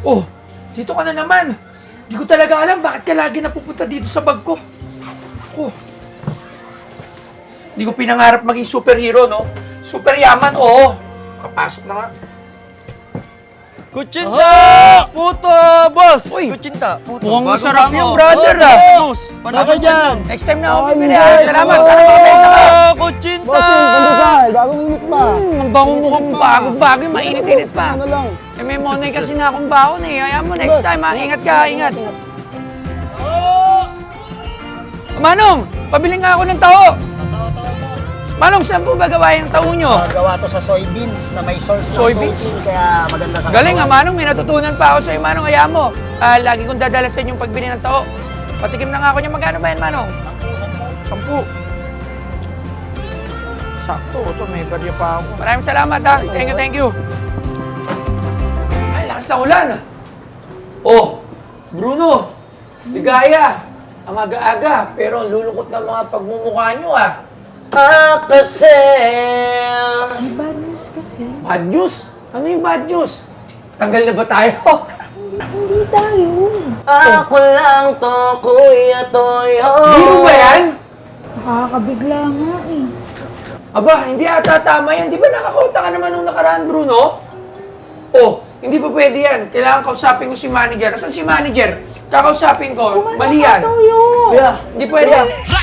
Oh, dito ka na naman. Hindi ko talaga alam bakit ka lagi napupunta dito sa bag ko. Oh. Hindi ko pinangarap maging superhero, no? Super yaman, oo. Kapasok na nga. Kutsinta! Puto, boss! Uy! Kutsinta, puto. Mukhang Bagong masarap bango. yung brother, Oh, ah. boss! Baka dyan. Next time na ako bibili, ha? Salamat, sana makabenta ka. Kutsinta! Bossing, pandesal. Bagong init pa. Ang bango mukhang bago-bago, mainit-init pa. Ano lang. Eh, may monay kasi na akong baon eh. Hayaan mo, next time ha. Ingat ka, ingat. Manong, pabili nga ako ng tao. Manong, saan po ba gawa yung tao nyo? Gawa to sa soybeans na may source ng Soybeans? protein, kaya maganda sa Galing nga, Manong. May natutunan pa ako sa'yo, Manong. Hayaan mo. Lagi kong dadala sa inyong pagbili ng tao. Patikim na nga ako niya. Magkano ba yan, Manong? 10. Sakto. Ito, may barya pa ako. Maraming salamat, ha. Thank you. Ay, lakas na ulan. Oh, Bruno. Ligaya. Ang aga-aga. Pero ang lulungkot na mga pagmumukha nyo, ah. kasi. May bad news kasi. Bad news? Ano yung bad news? Tanggal na ba tayo? Hindi tayo. Ako lang to, Kuya Toyo. Biro ba yan? Nakakabigla nga eh. Aba, hindi ata tama yan. Di ba nakakauta ka naman nung nakaraan, Bruno? Oh, hindi pa pwede yan. Kailangan kausapin ko si manager. Asan si manager? Kakausapin ko. Mali yan. Tayo. Kuya, Hindi pwede. Kuya.